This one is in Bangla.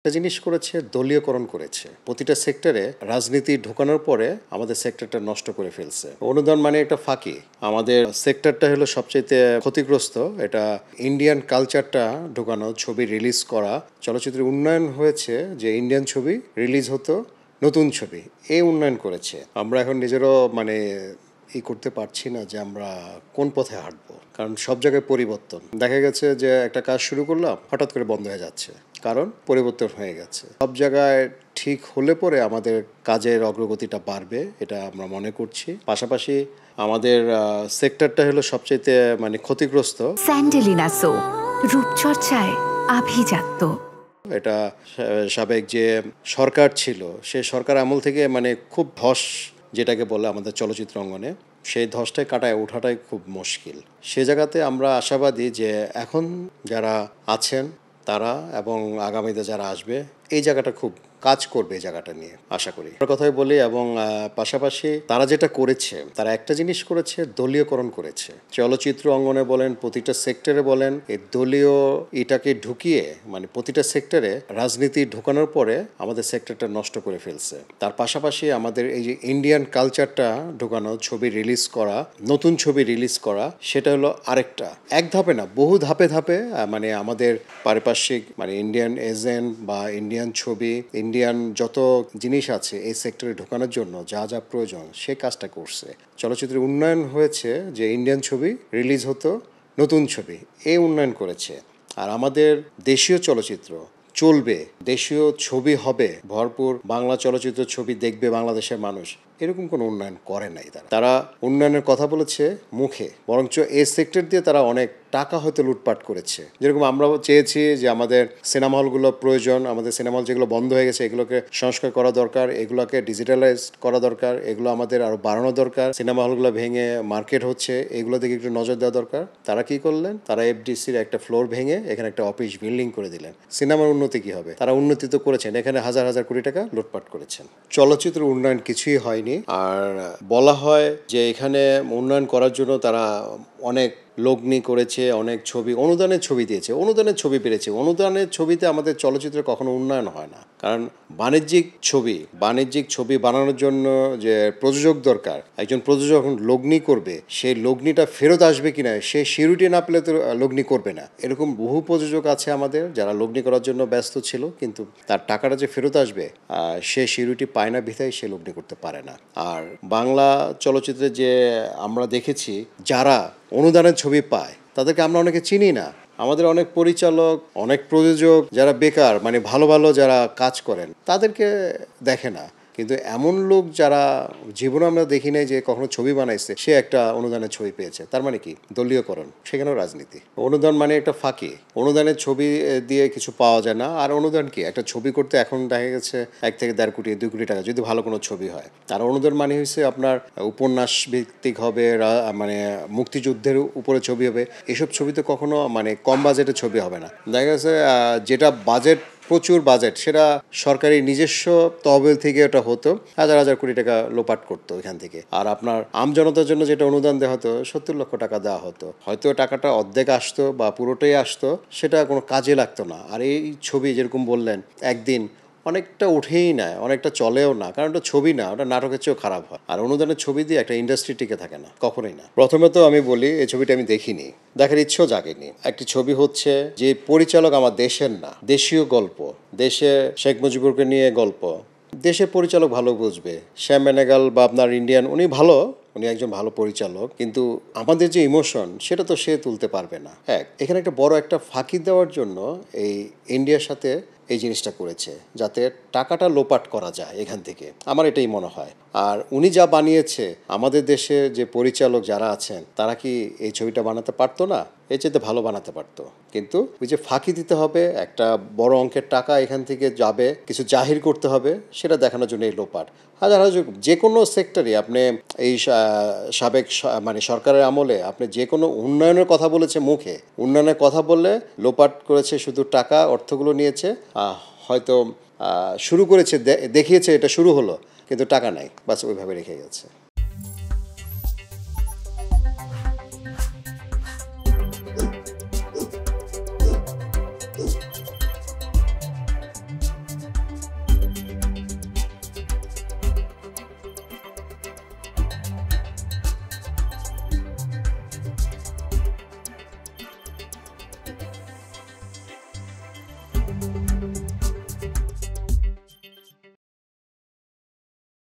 একটা জিনিস করেছে, দলীয়করণ করেছে। প্রতিটা সেক্টরে রাজনীতি ঢোকানোর পরে আমাদের সেক্টরটা নষ্ট করে ফেলছে। অনুদান মানে একটা ফাঁকি। আমাদের সেক্টরটা হলো সবচাইতে ক্ষতিগ্রস্ত। এটা ইন্ডিয়ান কালচারটা ঢোকানো, ছবি রিলিজ করা। চলচ্চিত্রের উন্নয়ন হয়েছে যে ইন্ডিয়ান ছবি রিলিজ হতো, নতুন ছবি এই উন্নয়ন করেছে। আমরা এখন নিজেরও করতে পারছি না যে আমরা কোন পথে হাঁটবো, কারণ সব জায়গায় পরিবর্তন। দেখা গেছে যে একটা কাজ শুরু করলাম, হঠাৎ করে বন্ধ হয়ে যাচ্ছে, কারণ পরিবর্তন হয়ে গেছে। সব জায়গায় ঠিক হলে পরে আমাদের কাজের অগ্রগতিটা বাড়বে, এটা আমরা মনে করছি। পাশাপাশি আমাদের সেক্টরটা হলো সবচেয়ে ক্ষতিগ্রস্ত। স্যান্ডেলিনা সো রূপচর্চায় আভিজাত্য। এটা সাবেক যে সরকার ছিল, সে সরকার আমল থেকে খুব ধস, যেটাকে বলে আমাদের চলচ্চিত্র অঙ্গনে, সেই ধসটায় কাটায় ওঠাটাই খুব মুশকিল। সে জায়গাতে আমরা আশাবাদী যে এখন যারা আছেন তারা এবং আগামীতে যারা আসবে এই জায়গাটা খুব কাজ করবে, এই জায়গাটা নিয়ে আশা করি। কথাই বলি। এবং পাশাপাশি তারা যেটা করেছে, তারা একটা জিনিস করেছে, দলীয়করণ করেছে। চলচ্চিত্র অঙ্গনে বলেন, প্রতিটা সেক্টরে বলেন, এই দলীয় এটাকে ঢুকিয়ে প্রতিটা সেক্টরে রাজনীতি ঢোকানোর পরে আমাদের সেক্টরটা নষ্ট করে ফেলছে। তার পাশাপাশি আমাদের এই যে ইন্ডিয়ান কালচারটা ঢোকানো, ছবি রিলিজ করা, নতুন ছবি রিলিজ করা, সেটা হলো আরেকটা। এক ধাপে না, বহু ধাপে ধাপে আমাদের পারিপার্শ্বিক ইন্ডিয়ান এজেন্ট বা ইন্ডিয়ান ছবি, ইন্ডিয়ান যত জিনিস আছে এই সেক্টরে ঢোকানোর জন্য যা যা প্রয়োজন সে কাজটা করছে। চলচ্চিত্রের উন্নয়ন হয়েছে যে ইন্ডিয়ান ছবি রিলিজ হতো, নতুন ছবি এই উন্নয়ন করেছে। আর আমাদের দেশীয় চলচ্চিত্র চলবে, দেশীয় ছবি হবে ভরপুর, বাংলা চলচ্চিত্র ছবি দেখবে বাংলাদেশের মানুষ, এরকম কোনো উন্নয়ন করে নাই। তারা উন্নয়নের কথা বলেছে মুখে, বরঞ্চ এই সেক্টর দিয়ে তারা অনেক টাকা হয়তো লুটপাট করেছে। যেরকম আমরা চেয়েছি যে আমাদের সিনেমা হলগুলো প্রয়োজন, আমাদের সিনেমা হল যেগুলো বন্ধ হয়ে গেছে এগুলোকে সংস্কার করা দরকার, এগুলোকে ডিজিটালাইজ করা দরকার, এগুলো আমাদের আরও বাড়ানো দরকার। সিনেমা হলগুলো ভেঙে মার্কেট হচ্ছে, এগুলো দিকে একটু নজর দেওয়া দরকার। তারা কি করলেন? তারা এফডিসির একটা ফ্লোর ভেঙে এখানে একটা অফিস বিল্ডিং করে দিলেন। সিনেমার উন্নতি কি হবে? তারা উন্নতি তো করেছেন, এখানে হাজার হাজার কোটি টাকা লুটপাট করেছেন। চলচ্চিত্র উন্নয়ন কিছুই হয়নি। আর বলা হয় যে এখানে উন্নয়ন করার জন্য তারা অনেক লগ্নি করেছে, অনেক ছবি অনুদানের ছবি দিয়েছে, অনুদানের ছবি পেরেছে। অনুদানের ছবিতে আমাদের চলচ্চিত্রে কখনো উন্নয়ন হয় না, কারণ বাণিজ্যিক ছবি বানানোর জন্য যে প্রযোজক দরকার, একজন প্রযোজক যখন লগ্নি করবে, সেই লগ্নিটা ফেরত আসবে কিনা সে সিউরিটি না পেলে তো লগ্নি করবে না। এরকম বহু প্রযোজক আছে আমাদের যারা লগ্নি করার জন্য ব্যস্ত ছিল, কিন্তু তার টাকাটা যে ফেরত আসবে সে সিউরিটি পায় না, বিধায় সে লগ্নি করতে পারে না। আর বাংলা চলচ্চিত্রে যে আমরা দেখেছি যারা অনুদানের ছবি পায় তাদেরকে আমরা অনেকে চিনি না। আমাদের অনেক পরিচালক, অনেক প্রযোজক যারা বেকার, ভালো ভালো যারা কাজ করেন তাদেরকে দেখে না। কিন্তু এমন লোক যারা জীবনে আমরা দেখি নাই যে কখনো ছবি বানাইছে, সে একটা অনুদানের ছবি পেয়েছে। তার মানে কি? দলীয়করণ, সেখানেও রাজনীতি। অনুদান মানে একটা ফাঁকি। অনুদানের ছবি দিয়ে কিছু পাওয়া যায় না। আর অনুদান কি? একটা ছবি করতে এখন দেখা গেছে 1 থেকে 1.5 কোটি 2 কোটি টাকা, যদি ভালো কোনো ছবি হয়। আর অনুদান হয়েছে আপনার উপন্যাস ভিত্তিক হবে, মুক্তিযুদ্ধের উপরে ছবি হবে। এসব ছবিতে কখনো কম বাজেটের ছবি হবে না। দেখা গেছে যেটা বাজেট, প্রচুর বাজেট, সেটা সরকারি নিজস্ব তহবিল থেকে ওটা হতো, হাজার হাজার কোটি টাকা লোপাট করতো এখান থেকে। আর আপনার আমজনতার জন্য যেটা অনুদান দেওয়া হতো 70 লক্ষ টাকা দেওয়া হতো, হয়তো টাকাটা অর্ধেক আসতো বা পুরোটাই আসতো, সেটা কোনো কাজে লাগতো না। আর এই ছবি যেরকম বললেন, একদিন অনেকটা উঠেই না, অনেকটা চলেও না, কারণ ওটা ছবি না, ওটা নাটকের চেয়েও খারাপ হয়। আর অনুদানের ছবি দিয়ে একটা ইন্ডাস্ট্রি টিকে থাকে না, কখনোই না। প্রথমে তো আমি বলি, এই ছবিটা আমি দেখিনি, দেখার ইচ্ছেও জাগেনি। একটি ছবি হচ্ছে যে পরিচালক আমার দেশের না, দেশীয় গল্প, দেশে শেখ মুজিবুরকে নিয়ে গল্প, দেশের পরিচালক ভালো বুঝবে। শ্যাম বেনেগাল বা আপনার ইন্ডিয়ান, উনি ভালো, উনি একজন ভালো পরিচালক, কিন্তু আমাদের যে ইমোশন সেটা তো সে তুলতে পারবে না। এখানে একটা বড় একটা ফাঁকি দেওয়ার জন্য এই ইন্ডিয়ার সাথে এই জিনিসটা করেছে, যাতে টাকাটা লোপাট করা যায় এখান থেকে, আমার এটাই মনে হয়। আর উনি যা বানিয়েছে, আমাদের দেশে যে পরিচালক যারা আছেন তারা কি এই ছবিটা বানাতে পারতো না? এর চেয়ে ভালো বানাতে পারতো। কিন্তু ওই যে ফাঁকি দিতে হবে, একটা বড় অঙ্কের টাকা এখান থেকে যাবে, কিছু জাহির করতে হবে, সেটা দেখানোর জন্য এই লোপাট। হাজার হাজার যে কোনো সেক্টরে আপনি এই সাবেক সরকারের আমলে আপনি যে কোনো উন্নয়নের কথা বলেছে মুখে, উন্নয়নের কথা বললে লোপাট করেছে, শুধু টাকা অর্থগুলো নিয়েছে, হয়তো শুরু করেছে, দেখিয়েছে এটা শুরু হলো, কিন্তু টাকা নাই, বাস ওইভাবে রেখে গেছে।